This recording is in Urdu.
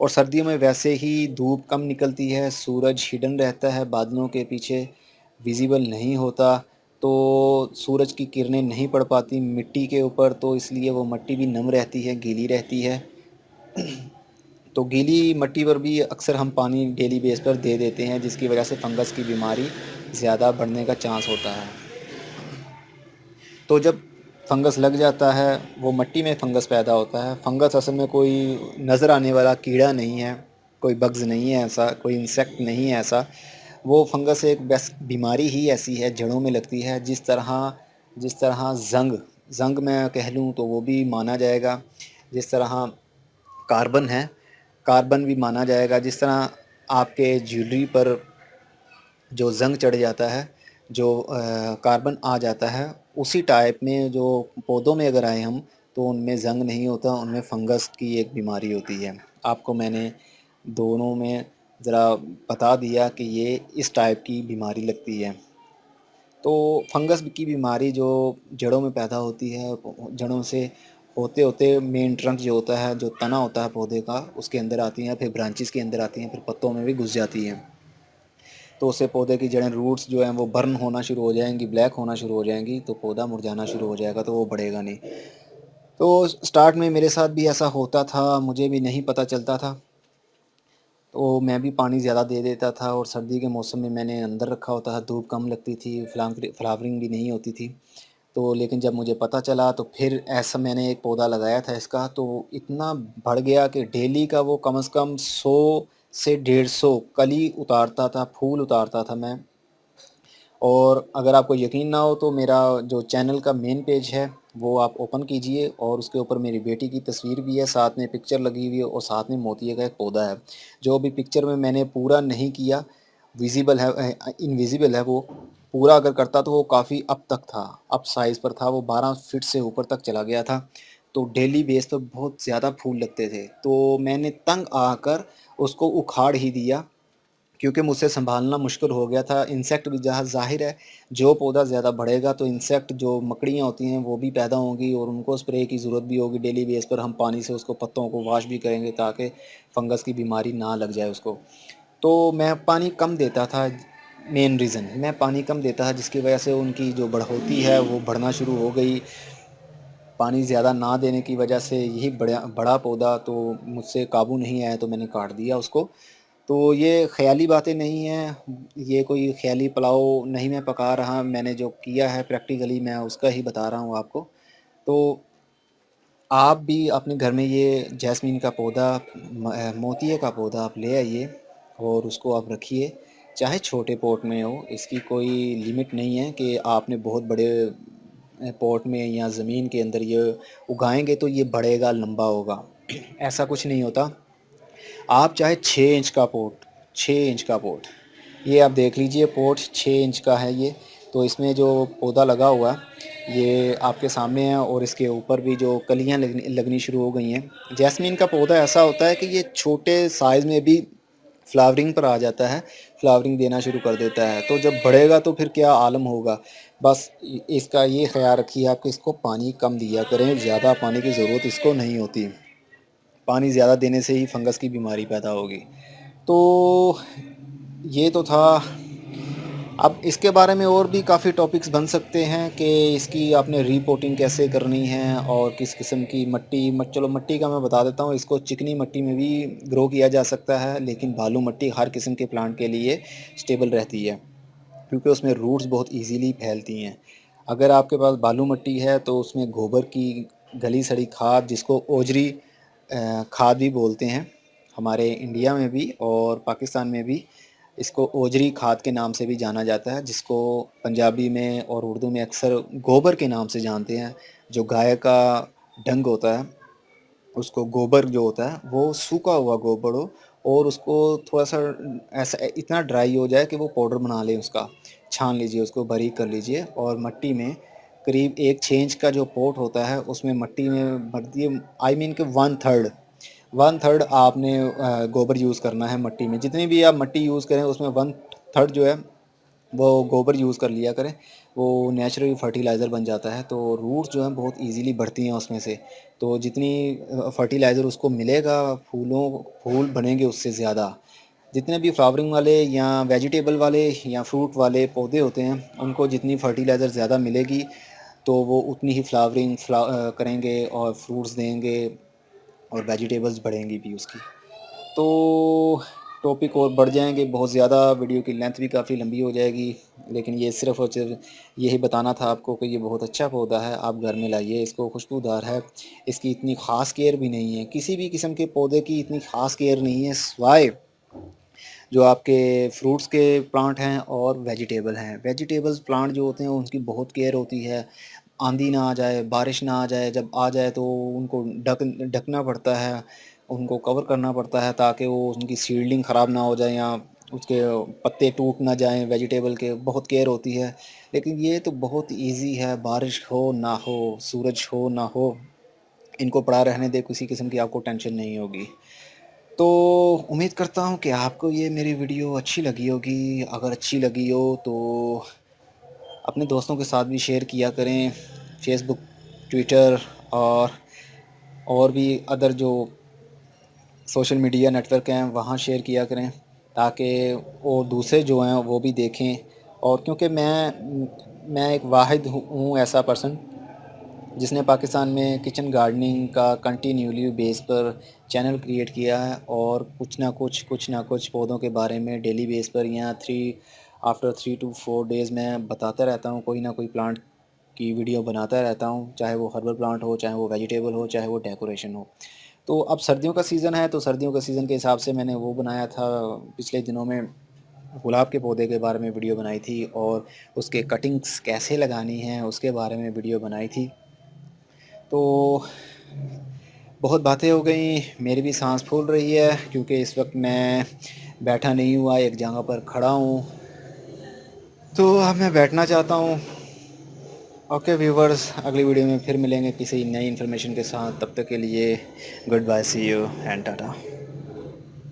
اور سردیوں میں ویسے ہی دھوپ کم نکلتی ہے، سورج ہڈن رہتا ہے بادلوں کے پیچھے، ویزیبل نہیں ہوتا، تو سورج کی کرنیں نہیں پڑ پاتی مٹی کے اوپر، تو اس لیے وہ مٹی بھی نم رہتی ہے، گیلی رہتی ہے۔ تو گیلی مٹی پر بھی اکثر ہم پانی ڈیلی بیس پر دے دیتے ہیں، جس کی وجہ سے فنگس کی بیماری زیادہ بڑھنے کا چانس ہوتا ہے۔ تو جب فنگس لگ جاتا ہے، وہ مٹی میں فنگس پیدا ہوتا ہے۔ فنگس اصل میں کوئی نظر آنے والا کیڑا نہیں ہے، کوئی بگز نہیں ہے ایسا، کوئی انسیکٹ نہیں ہے ایسا۔ وہ فنگس ایک بیماری ہی ایسی ہے، جڑوں میں لگتی ہے، جس طرح زنگ میں کہہ لوں تو وہ بھی مانا جائے گا، جس طرح کاربن ہے، کاربن بھی مانا جائے گا، جس طرح آپ کے جیولری پر جو زنگ چڑھ جاتا ہے، جو کاربن آ جاتا ہے، اسی ٹائپ میں جو پودوں میں اگر آئے ہم تو ان میں زنگ نہیں ہوتا، ان میں فنگس کی ایک بیماری ہوتی ہے۔ آپ کو میں نے دونوں میں ذرا بتا دیا کہ یہ اس ٹائپ کی بیماری لگتی ہے۔ تو فنگس کی بیماری جو جڑوں میں پیدا ہوتی ہے، جڑوں سے ہوتے ہوتے مین ٹرنک جو ہوتا ہے، جو تنا ہوتا ہے پودے کا، اس کے اندر آتی ہیں، پھر برانچز کے اندر آتی ہیں، پھر پتوں میں بھی گھس جاتی ہیں۔ تو اس سے پودے کی جڑیں، روٹس جو ہیں وہ برن ہونا شروع ہو جائیں گی، بلیک ہونا شروع ہو جائیں گی، تو پودا مرجھانا شروع ہو جائے گا، تو وہ بڑھے گا نہیں۔ تو سٹارٹ میں میرے ساتھ بھی ایسا ہوتا تھا، مجھے بھی نہیں پتہ چلتا تھا، تو میں بھی پانی زیادہ دے دیتا تھا، اور سردی کے موسم میں میں نے اندر رکھا ہوتا تھا، دھوپ کم لگتی تھی، فلاورنگ بھی نہیں ہوتی تھی۔ تو لیکن جب مجھے پتہ چلا تو پھر ایسا میں نے ایک پودا لگایا تھا اس کا، تو اتنا بڑھ گیا کہ ڈیلی کا وہ کم از کم 100 سے 150 کلی اتارتا تھا، پھول اتارتا تھا میں۔ اور اگر آپ کو یقین نہ ہو تو میرا جو چینل کا مین پیج ہے وہ آپ اوپن کیجئے، اور اس کے اوپر میری بیٹی کی تصویر بھی ہے، ساتھ میں پکچر لگی ہوئی ہے، اور ساتھ میں موتیے کا ایک پودا ہے، جو بھی پکچر میں نے پورا نہیں کیا، ویزیبل ہے، انویزیبل ہے۔ وہ پورا اگر کرتا تو وہ کافی اب تک تھا، اب سائز پر تھا، وہ 12 فٹ سے اوپر تک چلا گیا تھا، تو ڈیلی بیس پر بہت زیادہ پھول لگتے تھے۔ تو میں نے تنگ آ کر اس کو اکھاڑ ہی دیا، کیونکہ مجھ سے سنبھالنا مشکل ہو گیا تھا۔ انسیکٹ بھی جہاں ظاہر ہے، جو پودا زیادہ بڑھے گا تو انسیکٹ جو مکڑیاں ہوتی ہیں وہ بھی پیدا ہوں گی، اور ان کو اسپرے کی ضرورت بھی ہوگی، ڈیلی بیس پر ہم پانی سے اس کو پتوں کو واش بھی کریں گے تاکہ فنگس کی بیماری نہ لگ جائے اس کو۔ تو میں پانی کم دیتا تھا، مین ریزن میں پانی کم دیتا تھا، جس کی وجہ سے ان کی جو بڑھوتی ہے وہ بڑھنا شروع ہو گئی۔ پانی زیادہ نہ دینے کی وجہ سے یہی بڑا پودا تو مجھ سے قابو نہیں آیا، تو میں نے کاٹ دیا اس کو۔ تو یہ خیالی باتیں نہیں ہیں، یہ کوئی خیالی پلاؤ نہیں میں پکا رہا، میں نے جو کیا ہے پریکٹیکلی میں اس کا ہی بتا رہا ہوں آپ کو۔ تو آپ بھی اپنے گھر میں یہ جیسمین کا پودا، موتیے کا پودا آپ لے آئیے، اور اس کو آپ رکھیے، چاہے چھوٹے پوٹ میں ہو، اس کی کوئی لیمٹ نہیں ہے کہ آپ نے بہت بڑے پوٹ میں یا زمین کے اندر یہ اگائیں گے تو یہ بڑھے گا، لمبا ہوگا، ایسا کچھ نہیں ہوتا۔ آپ چاہے 6 انچ کا پوٹ، 6 انچ کا پوٹ، یہ آپ دیکھ لیجئے، پوٹ 6 انچ کا ہے یہ، تو اس میں جو پودا لگا ہوا ہے یہ آپ کے سامنے ہے، اور اس کے اوپر بھی جو کلیاں لگنی شروع ہو گئی ہیں۔ جیسمین کا پودا ایسا ہوتا ہے کہ یہ چھوٹے سائز میں بھی فلاورنگ پر آ جاتا ہے، فلاورنگ دینا شروع کر دیتا ہے، تو جب بڑھے گا تو پھر کیا عالم ہوگا۔ بس اس کا یہ خیال رکھیے آپ کہ اس کو پانی کم دیا کریں، زیادہ پانی کی ضرورت اس کو نہیں ہوتی، پانی زیادہ دینے سے ہی فنگس کی بیماری پیدا ہوگی۔ تو یہ تو تھا۔ اب اس کے بارے میں اور بھی کافی ٹاپکس بن سکتے ہیں کہ اس کی آپ نے ری پوٹنگ کیسے کرنی ہے، اور کس قسم کی چلو مٹی کا میں بتا دیتا ہوں، اس کو چکنی مٹی میں بھی گرو کیا جا سکتا ہے، لیکن بالو مٹی ہر قسم کے پلانٹ کے لیے سٹیبل رہتی ہے، کیونکہ اس میں روٹس بہت ایزیلی پھیلتی ہیں۔ اگر آپ کے پاس بالو مٹی ہے تو اس میں گوبر کی گلی سڑی کھاد، جس کو اوجری کھاد بھی بولتے ہیں، ہمارے انڈیا میں بھی اور پاکستان میں بھی اس کو اوجری کھاد کے نام سے بھی جانا جاتا ہے، جس کو پنجابی میں اور اردو میں اکثر گوبر کے نام سے جانتے ہیں۔ جو گائے کا ڈنگ ہوتا ہے، اس کو گوبر جو ہوتا ہے وہ سوکھا ہوا گوبر ہو، اور اس کو تھوڑا سا ایسا اتنا ڈرائی ہو جائے کہ وہ پاؤڈر بنا لیں، اس کا چھان لیجئے، اس کو باریک کر لیجئے، اور مٹی میں قریب 1 انچ کا جو پوٹ ہوتا ہے اس میں مٹی میں بھر دیے، آئی مین کہ 1/3 آپ نے گوبر یوز کرنا ہے مٹی میں، جتنی بھی آپ مٹی یوز کریں اس میں 1/3 جو ہے وہ گوبر یوز کر لیا کریں، وہ نیچرلی فرٹیلائزر بن جاتا ہے، تو روٹس جو ہیں بہت ایزیلی بڑھتی ہیں اس میں سے، تو جتنی فرٹیلائزر اس کو ملے گا، پھول بنیں گے اس سے زیادہ۔ جتنے بھی فلاورنگ والے یا ویجیٹیبل والے یا فروٹ والے پودے ہوتے ہیں، ان کو جتنی فرٹیلائزر زیادہ ملے گی تو وہ اتنی ہی فلاورنگ کریں گے اور فروٹس دیں گے اور ویجیٹیبلز بڑھیں گی بھی اس کی۔ تو ٹاپک اور بڑھ جائیں گے بہت زیادہ، ویڈیو کی لینتھ بھی کافی لمبی ہو جائے گی، لیکن یہ صرف اور صرف یہی بتانا تھا آپ کو کہ یہ بہت اچھا پودا ہے، آپ گھر میں لائیے اس کو، خوشبودار ہے، اس کی اتنی خاص کیئر بھی نہیں ہے، کسی بھی قسم کے پودے کی اتنی خاص کیئر نہیں ہے سوائے جو آپ کے فروٹس کے پلانٹ ہیں اور ویجیٹیبل ہیں۔ ویجیٹیبلز پلانٹ جو ہوتے ہیں ان کی بہت کیئر ہوتی ہے، آندھی نہ آ جائے، بارش نہ آ جائے، جب آ جائے تو ان کو ڈھکنا پڑتا ہے، ان کو کور کرنا پڑتا ہے تاکہ وہ ان کی سیڈلنگ خراب نہ ہو جائے یا اس کے پتے ٹوٹ نہ جائیں، ویجیٹیبل کے بہت کیئر ہوتی ہے۔ لیکن یہ تو بہت ایزی ہے، بارش ہو نہ ہو، سورج ہو نہ ہو، ان کو پڑا رہنے دے، کسی قسم کی آپ کو ٹینشن نہیں ہوگی۔ تو امید کرتا ہوں کہ آپ کو یہ میری ویڈیو اچھی لگی ہوگی، اگر اچھی لگی ہو تو اپنے دوستوں کے ساتھ بھی شیئر کیا کریں، فیس بک، ٹویٹر اور بھی ادر جو سوشل میڈیا نیٹ ورک ہیں وہاں شیئر کیا کریں تاکہ وہ دوسرے جو ہیں وہ بھی دیکھیں۔ اور کیونکہ میں ایک واحد ہوں ایسا پرسن جس نے پاکستان میں کچن گارڈننگ کا کنٹینیولی بیس پر چینل کریٹ کیا ہے، اور کچھ نہ کچھ پودوں کے بارے میں ڈیلی بیس پر یا آفٹر 3 to 4 days میں بتاتا رہتا ہوں، کوئی نہ کوئی پلانٹ کی ویڈیو بناتا رہتا ہوں، چاہے وہ ہربل پلانٹ ہو، چاہے وہ ویجیٹیبل ہو، چاہے وہ ڈیکوریشن ہو۔ تو اب سردیوں کا سیزن ہے، تو سردیوں کا سیزن کے حساب سے میں نے وہ بنایا تھا، پچھلے دنوں میں گلاب کے پودے کے بارے میں ویڈیو بنائی تھی، اور اس کے کٹنگز کیسے لگانی ہیں اس کے بارے میں ویڈیو بنائی تھی۔ تو بہت باتیں ہو گئیں، میری بھی سانس پھول رہی ہے کیونکہ اس وقت میں بیٹھا نہیں ہوا، ایک جگہ پر کھڑا ہوں، تو اب میں بیٹھنا چاہتا ہوں۔ اوکے ویورز، اگلی ویڈیو میں پھر ملیں گے کسی نئی انفارمیشن کے ساتھ، تب تک کے لیے good bye, see you and Tata.